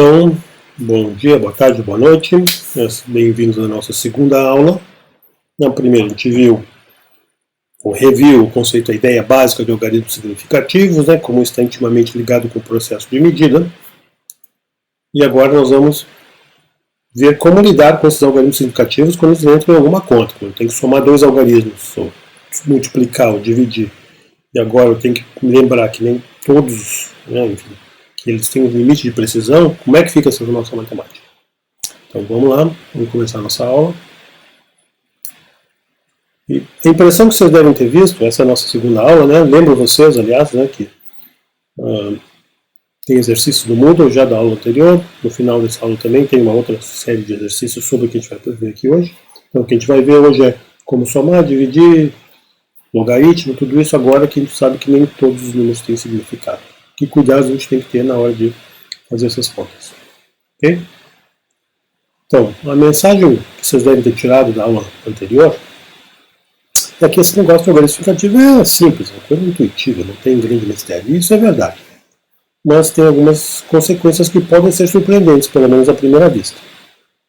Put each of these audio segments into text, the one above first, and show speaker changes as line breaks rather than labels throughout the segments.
Então, bom dia, boa tarde, boa noite. Bem-vindos à nossa segunda aula. Na primeira a gente viu, ou reviu o conceito, a ideia básica de algoritmos significativos, como está intimamente ligado com o processo de medida. E agora nós vamos ver como lidar com esses algoritmos significativos quando eles entram em alguma conta. Quando eu tenho que somar dois algoritmos, ou multiplicar ou dividir. E agora eu tenho que me lembrar que nem todos, enfim, que eles têm um limite de precisão. Como é que fica essa nossa matemática? Então vamos lá, vamos começar a nossa aula. E a impressão que vocês devem ter visto, essa é a nossa segunda aula, lembro vocês, aliás, que tem exercícios do Moodle já da aula anterior. No final dessa aula também tem uma outra série de exercícios sobre o que a gente vai ver aqui hoje. Então o que a gente vai ver hoje é como somar, dividir, logaritmo, tudo isso agora que a gente sabe que nem todos os números têm significado. Que cuidados a gente tem que ter na hora de fazer essas contas. Ok? Então, a mensagem que vocês devem ter tirado da aula anterior é que esse negócio de algoritmo significativo é simples, é uma coisa intuitiva, não tem grande mistério. Isso é verdade. Mas tem algumas consequências que podem ser surpreendentes, pelo menos à primeira vista.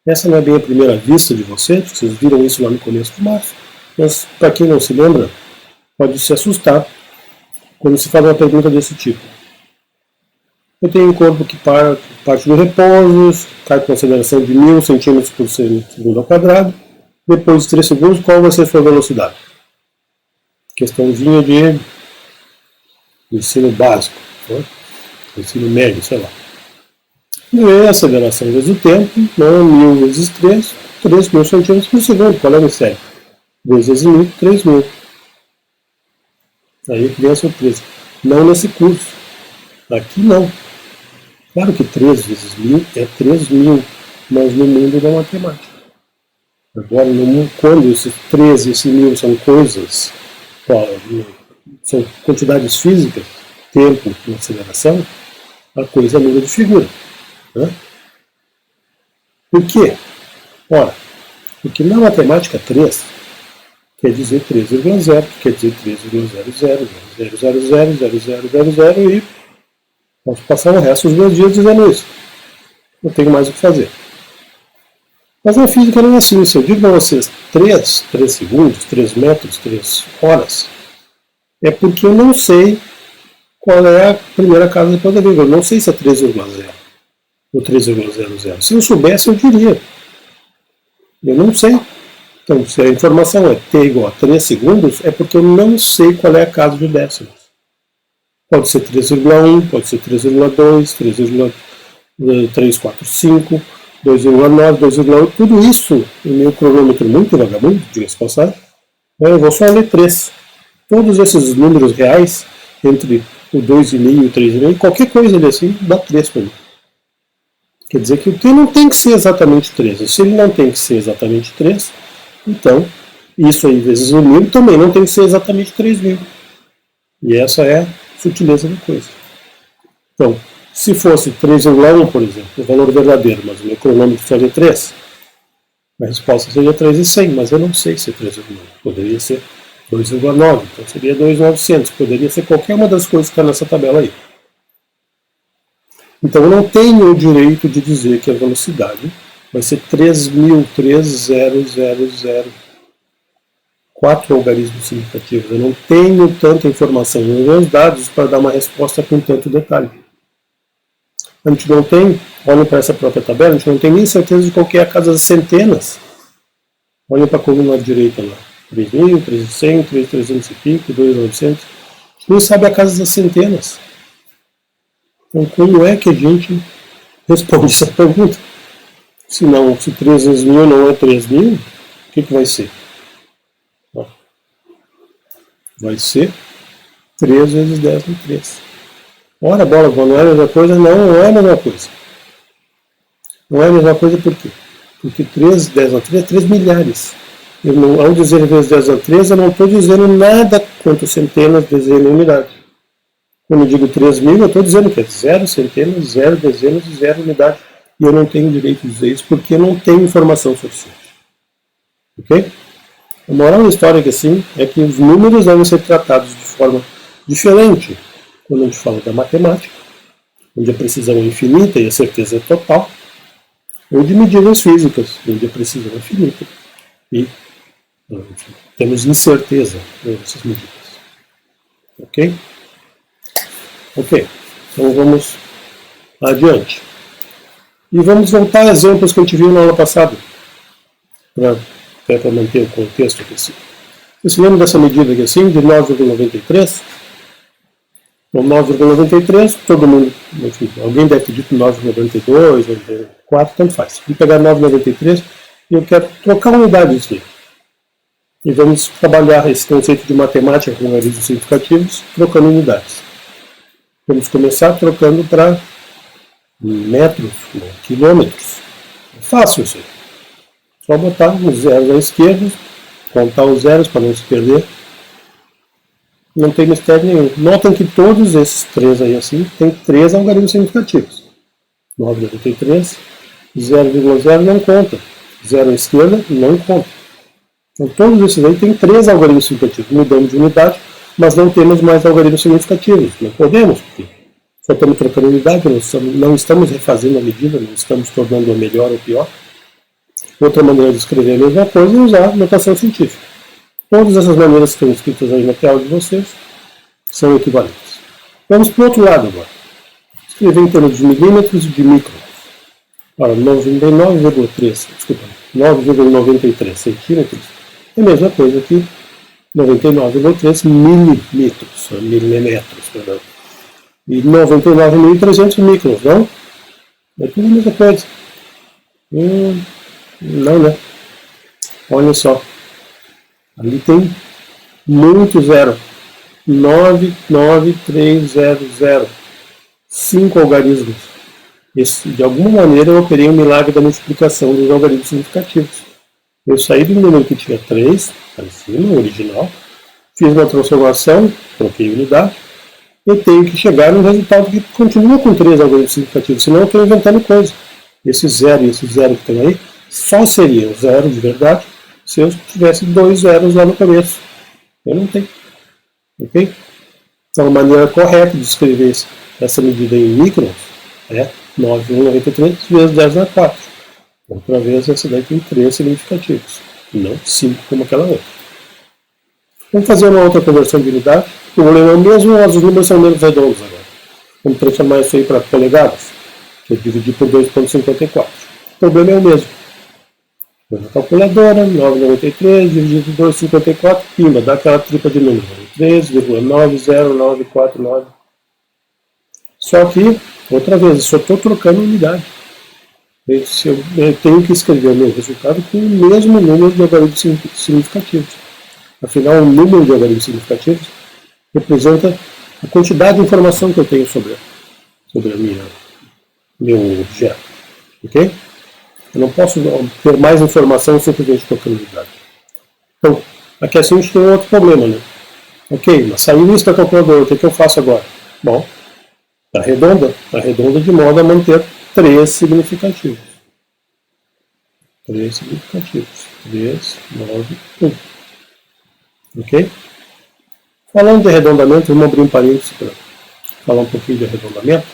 Essa não é bem a primeira vista de vocês, porque vocês viram isso lá no começo do março, mas para quem não se lembra, pode se assustar quando se faz uma pergunta desse tipo. Eu tenho um corpo que parte do repouso, cai com aceleração de 1000 cm por segundo ao quadrado. Depois de 3 segundos, qual vai ser a sua velocidade? Questãozinha de ensino básico, ensino médio, sei lá. E a aceleração vezes o tempo, 1000 vezes 3, 3000 cm por segundo. Qual é o mistério? 2 vezes 1000, 3000. Aí vem a surpresa. Não nesse curso. Aqui não. Claro que 3 vezes 1000 é 3000, mas no mundo da matemática. Agora, quando esses 3 e esse 1000 são coisas, são quantidades físicas, tempo e aceleração, a coisa muda de figura. Por quê? Ora, porque na matemática 3 quer dizer 3,0, quer dizer 3,0000000000 e posso passar o resto dos meus dias dizendo isso. Não tenho mais o que fazer. Mas na física não é assim. Se eu digo para vocês 3 segundos, 3 metros, 3 horas, é porque eu não sei qual é a primeira casa depois da vírgula. Eu não sei se é 3,0 ou 3,00. Se eu soubesse, eu diria. Eu não sei. Então, se a informação é t igual a 3 segundos, é porque eu não sei qual é a casa de décimos. Pode ser 3,1, pode ser 3,2, 3,345, 2,9, 2,8, tudo isso, no meu cronômetro muito vagabundo, diga-se passagem, eu vou só ler 3. Todos esses números reais, entre o 2,5 e o 3,5, qualquer coisa assim, dá 3 para mim. Quer dizer que o t não tem que ser exatamente 3. Se ele não tem que ser exatamente 3, então, isso aí vezes o 1000 também não tem que ser exatamente 3.000. E essa é a sutileza da coisa. Então, se fosse 3,1, por exemplo, o valor verdadeiro, mas o meu cronômetro só lê 3, a resposta seria 3,100, mas eu não sei se é 3,1. Poderia ser 2,9, então seria 2,900. Poderia ser qualquer uma das coisas que está nessa tabela aí. Então eu não tenho o direito de dizer que a velocidade vai ser 3.000, 3,000, 4 algarismos significativos. Eu não tenho tanta informação nos meus dados para dar uma resposta com tanto detalhe. A gente não tem, olhem para essa própria tabela, a gente não tem nem certeza de qual que é a casa das centenas. Olhem para a coluna direita lá. 3.000, 3.100, 3.300 e pico, 2.900. A gente não sabe a casa das centenas. Então, como é que a gente responde essa pergunta? Se 3 vezes 1000 não é 3.000, o que vai ser? Vai ser 3 vezes 10 no 3. Ora, bola, não é a mesma coisa? Não é a mesma coisa. Não é a mesma coisa por quê? Porque 3 10 na 3 é 3 milhares. Ao dizer vezes 10 na 3, eu não estou dizendo nada quanto centenas, dezenas e unidade. Quando eu digo 3.000, eu estou dizendo que é 0 centenas, 0 dezenas e 0 unidade. E eu não tenho direito de dizer isso porque eu não tenho informação suficiente. Ok? A moral da história é que, assim, é que os números devem ser tratados de forma diferente quando a gente fala da matemática onde a precisão é infinita e a certeza é total, ou de medidas físicas, onde a precisão é finita e enfim, temos incerteza nessas medidas. Ok? Ok, então vamos adiante. E vamos voltar a exemplos que a gente viu na aula passada, para manter o contexto aqui assim. Você se lembra dessa medida aqui assim, de 9,93? Então, 9,93, todo mundo, enfim, alguém deve ter dito 9,92, 94, tanto faz. Vou pegar 9,93 e eu quero trocar unidade disso aqui. E vamos trabalhar esse conceito de matemática com logaritmos significativos, trocando unidades. Vamos começar trocando para metros, quilômetros. É fácil isso aí. Só botar os zeros à esquerda, contar os zeros para não se perder. Não tem mistério nenhum. Notem que todos esses três aí assim tem 3 algarismos significativos. 9,93, 0,0 não conta. 0 à esquerda não conta. Então todos esses aí tem 3 algarismos significativos. Mudamos de unidade, mas não temos mais algarismos significativos. Não podemos, porque só estamos trocando unidade, não estamos refazendo a medida, não estamos tornando-a melhor ou pior. Outra maneira de escrever a mesma coisa é usar notação científica. Todas essas maneiras que estão escritas aí na tela de vocês são equivalentes. Vamos para o outro lado agora. Escrever em termos de milímetros e de microns. Ora, 9,93 centímetros é a mesma coisa que 99,3 milímetros, milimetros, perdão. E 99.300 microns, não? É tudo a mesma coisa. Não, né? Olha só. Ali tem muito zero. 99300. 5 algarismos. De alguma maneira eu operei um milagre da multiplicação dos algarismos significativos. Eu saí do número que tinha 3, lá em cima, o original, fiz uma transformação, troquei unidade, e tenho que chegar no resultado que continua com 3 algarismos significativos, senão eu estou inventando coisa. Esse 0 e esse 0 que tem aí só seria 0 de verdade se eu tivesse 2 zeros lá no começo. Eu não tenho. Ok? Então a maneira correta de escrever essa medida em microns é 9,93 vezes 10 a 4. Outra vez essa daí tem 3 significativos, e não 5 como aquela outra. Vamos fazer uma outra conversão de unidade. O volume é o mesmo, mas os números são menos redondos agora. Vamos transformar isso aí para polegadas, que eu dividi por 2,54. O problema é o mesmo. Vou na calculadora, 9,93 dividido por 2,54, pimba, dá aquela tripa de número, 3,90949. Só que, outra vez, eu só estou trocando unidade. Eu tenho que escrever o meu resultado com o mesmo número de algarismos significativos. Afinal, o número de algarismos significativos representa a quantidade de informação que eu tenho sobre meu objeto. Ok? Eu não posso ter mais informação simplesmente trocando unidade. Então, aqui assim a gente tem um outro problema, né? Ok, mas saiu isso da calculadora, o que eu faço agora? Bom, arredonda de modo a manter 3 significativos. 3 significativos. 3, 9, 1. Ok? Falando de arredondamento, vamos abrir um parênteses para falar um pouquinho de arredondamento.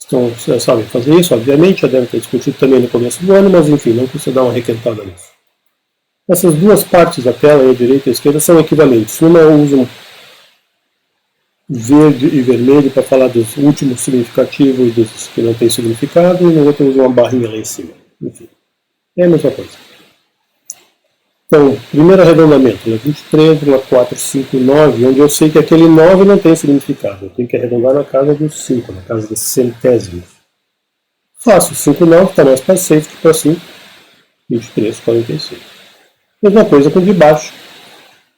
Então, vocês sabem fazer isso, obviamente, já devem ter discutido também no começo do ano, mas enfim, não precisa dar uma requentada nisso. Essas duas partes da tela, a direita e a esquerda, são equivalentes. Uma eu uso verde e vermelho para falar dos últimos significativos e dos que não têm significado, e no outro eu uso uma barrinha lá em cima. Enfim, é a mesma coisa. Então, primeiro arredondamento, 23,459, onde eu sei que aquele 9 não tem significado. Eu tenho que arredondar na casa dos 5, na casa dos centésimos. Fácil, 5 9 está mais para 6 que para 5, 23,46. Mesma coisa com o de baixo.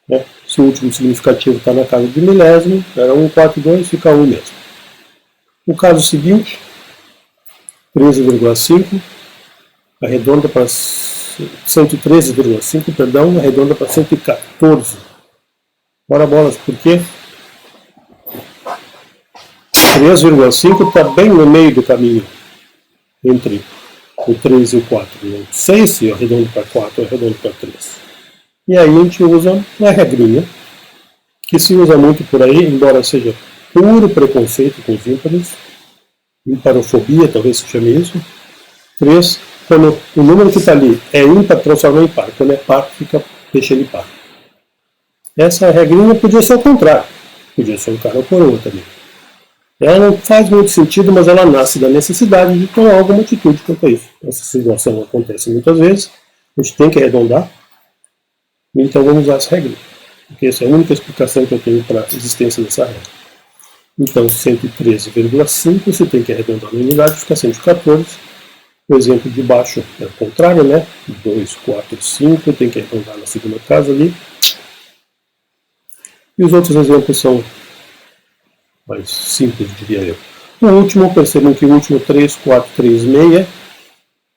Né? Se o último significativo está na casa de milésimo, era 142, fica 1 mesmo. No caso seguinte, 13,5, arredonda para 113,5, perdão, arredonda para 114. Bora bolas, por quê? 3,5 está bem no meio do caminho entre o 3 e o 4. Não sei se eu arredondo para 4 ou arredondo para 3. E aí a gente usa uma regrinha que se usa muito por aí, embora seja puro preconceito com os ímpares, imparofobia, talvez se chame isso. 3, quando o número que está ali é ímpar, transforma em par. Quando é par, deixa ele par. Essa regrinha podia ser ao contrário. Podia ser um cara ou coroa também. Ela não faz muito sentido, mas ela nasce da necessidade de tomar alguma atitude quanto a isso. Essa situação acontece muitas vezes, a gente tem que arredondar, então vamos usar essa regra, porque essa é a única explicação que eu tenho para a existência dessa regra. Então, 113,5, se tem que arredondar na unidade, fica 114. O exemplo de baixo é o contrário, né? 2, 4, 5, tem que arredondar na segunda casa ali. E os outros exemplos são mais simples, diria eu. O último, percebam que o último 3436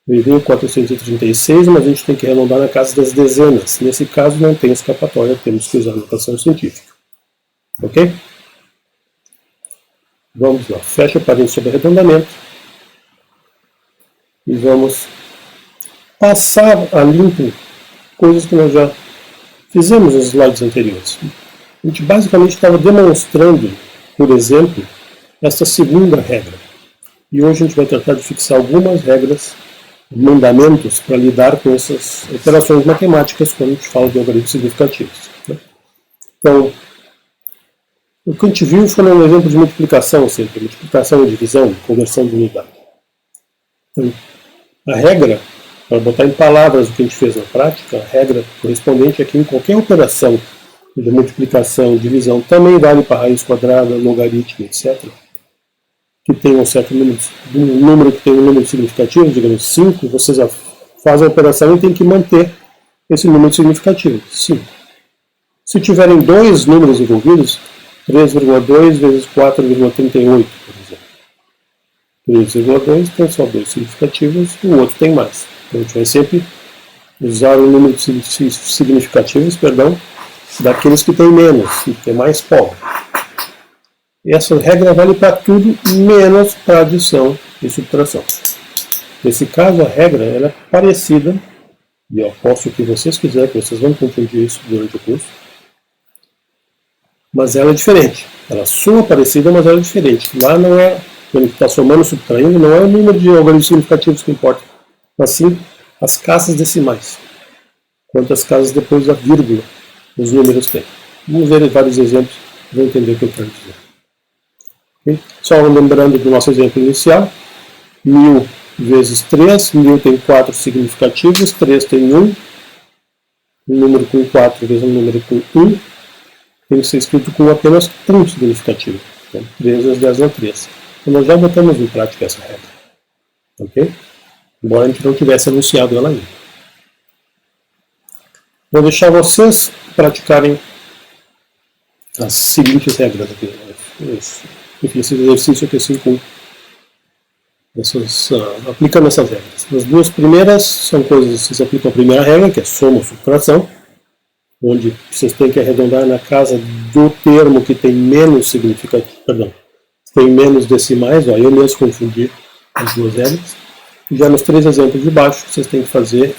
veio 436, mas a gente tem que arredondar na casa das dezenas. Nesse caso não tem escapatória, temos que usar a notação científica. Ok? Vamos lá, fecha o parênteses sobre arredondamento. E vamos passar a limpo coisas que nós já fizemos nos slides anteriores. A gente basicamente estava demonstrando, por exemplo, essa segunda regra. E hoje a gente vai tratar de fixar algumas regras, mandamentos, para lidar com essas operações matemáticas quando a gente fala de algoritmos significativos. Então, o que a gente viu foi um exemplo de multiplicação sempre, multiplicação e divisão, conversão de unidade. Então, a regra, para botar em palavras o que a gente fez na prática, a regra correspondente é que em qualquer operação de multiplicação, divisão, também vale para raiz quadrada, logaritmo, etc., que tem um certo número, um número que tem um número significativo, digamos 5, vocês fazem a operação e tem que manter esse número significativo, 5. Se tiverem dois números envolvidos, 3,2 vezes 4,38, por exemplo. 3,2 tem só dois significativos, o outro tem mais. Então a gente vai sempre usar o número de significativos, daqueles que têm menos, que tem mais pobre. E essa regra vale para tudo, menos para adição e subtração. Nesse caso, a regra ela é parecida, e eu aposto que vocês quiserem, que vocês vão confundir isso durante o curso, mas ela é diferente. Ela soa parecida, mas ela é diferente. Lá não é, quando a gente está somando e subtraindo, não é o número de algoritmos significativos que importa, mas sim as casas decimais. Quantas casas depois da vírgula os números têm. Vamos ver vários exemplos, vão entender o que eu quero dizer. Okay? Só lembrando do nosso exemplo inicial, 1000 vezes 3, 1000 tem 4 significativos, 3 tem 1, um número com 4 vezes um número com 1, tem que ser escrito com apenas um significativo. Então, 3 vezes 10 é 3. Então, nós já botamos em prática essa regra. Ok? Embora a gente não tivesse anunciado ela ainda. Vou deixar vocês praticarem as seguintes regras aqui. Enfim, esse exercício aqui assim com aplicando essas regras. As duas primeiras são coisas, vocês aplicam a primeira regra, que é soma ou subtração, onde vocês têm que arredondar na casa do termo que tem menos significativo, tem menos decimais, eu mesmo confundi as duas regras. E já nos 3 exemplos de baixo, vocês têm que fazer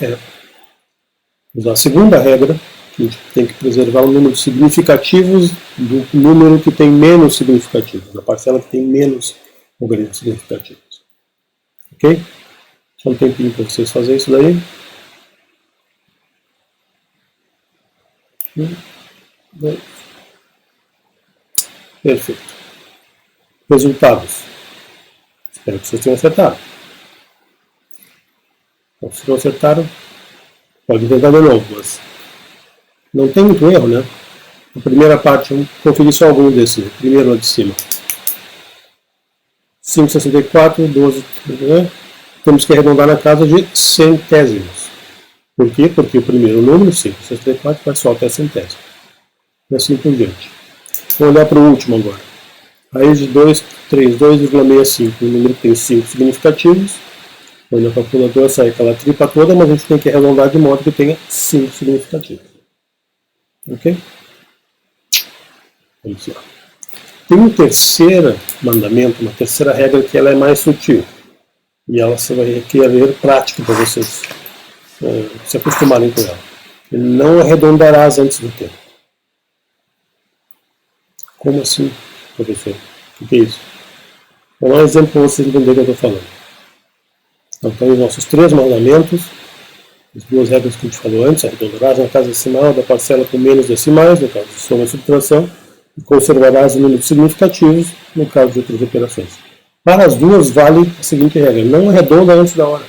usar a segunda regra, que a gente tem que preservar o número de significativos do número que tem menos significativos, da parcela que tem menos algoritmos significativos. Ok? Só um tempinho para vocês fazerem isso daí. 1, 2. Perfeito. Resultados. Espero que vocês tenham acertado. Então, se não acertaram, pode tentar de novo, mas não tem muito erro, né? A primeira parte, vamos conferir só algum desses. O primeiro lá de cima. 5,64, 12, né? Temos que arredondar na casa de centésimos. Por quê? Porque o primeiro número, 5,64, vai só até centésimo. E assim por diante. Vou olhar para o último agora. Raiz de 2,32,65. O número tem 5 significativos. Quando a calculadora sai aquela tripa toda, mas a gente tem que arredondar de modo que tenha 5 significativos. Ok? Vamos lá. Tem um terceiro mandamento, uma terceira regra que ela é mais sutil. E ela vai requerer prática para vocês se acostumarem com ela. Não arredondarás antes do tempo. Como assim professor, o que é isso? Vou dar um exemplo para vocês entenderem o que eu estou falando. Então, tem os nossos 3 mandamentos, as 2 regras que a gente falou antes: arredondarás na casa decimal da parcela com menos decimais, no caso de soma e subtração, e conservarás o número de significativos, no caso de outras operações. Para as duas, vale a seguinte regra: não arredonda antes da hora.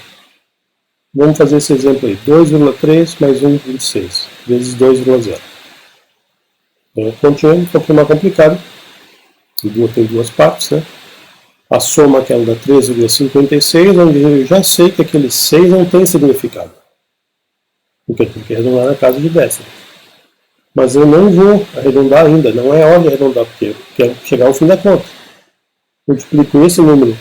Vamos fazer esse exemplo aí: 2,3 mais 1,26, vezes 2,0. Então, continuando, um pouquinho mais complicado. Tem 2 partes, né? A soma, aquela da 3,56, onde eu já sei que aquele 6 não tem significado. Porque eu tenho que arredondar na casa de décimos. Mas eu não vou arredondar ainda, não é hora de arredondar, porque eu quero chegar ao fim da conta. Multiplico esse número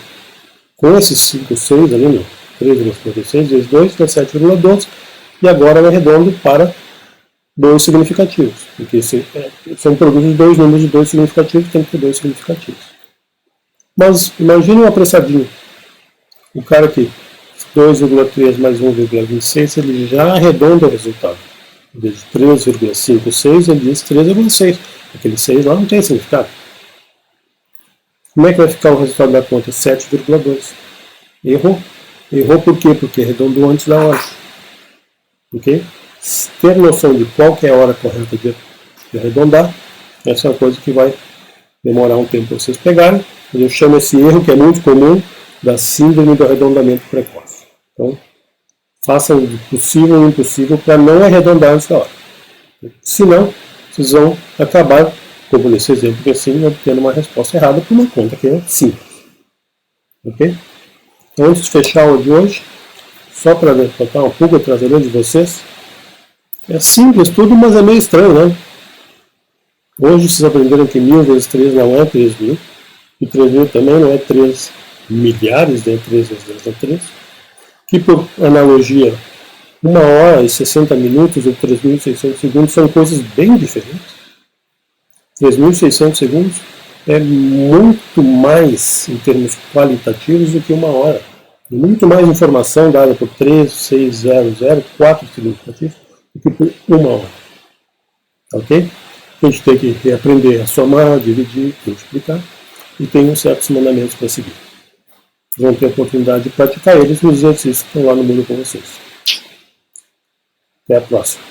com esses 5, 6 ali, no 3,56 vezes 2, dá 7,12, e agora eu arredondo para 2 significativos, porque são produtos de 2 números de 2 significativos, tem que ter 2 significativos. Mas imagine um apressadinho, o cara aqui, 2,3 mais 1,26, ele já arredonda o resultado. Em vez de 3,56, ele diz 3,6. Aquele 6 lá não tem significado. Como é que vai ficar o resultado da conta? 7,2. Errou. Errou por quê? Porque arredondou antes da hora. Ok? Ter noção de qual que é a hora correta de arredondar, essa é uma coisa que vai demorar um tempo para vocês pegarem. Eu chamo esse erro, que é muito comum, da síndrome do arredondamento precoce. Então, façam o possível e o impossível para não arredondar antes da hora. Senão, vocês vão acabar, como nesse exemplo que é assim, obtendo uma resposta errada por uma conta que é simples. Ok? Então, antes de fechar o de hoje, só para botar um pouco traseiro de vocês, é simples tudo, mas é meio estranho, né? Hoje vocês aprenderam que 1000 vezes 3 não é 3000, e 3000 também não é 3 milhares, né? 3 vezes 10 é 3. Que, por analogia, 1 hora e 60 minutos ou 3.600 segundos são coisas bem diferentes. 3.600 segundos é muito mais em termos qualitativos do que 1 hora. Muito mais informação dada por 3, 6, 0, 0, 4 significativos do que por 1 hora. Ok? A gente tem que aprender a somar, dividir, multiplicar, e tem uns certos mandamentos para seguir. Vocês vão ter a oportunidade de praticar eles nos exercícios que estão lá no mundo com vocês. Até a próxima.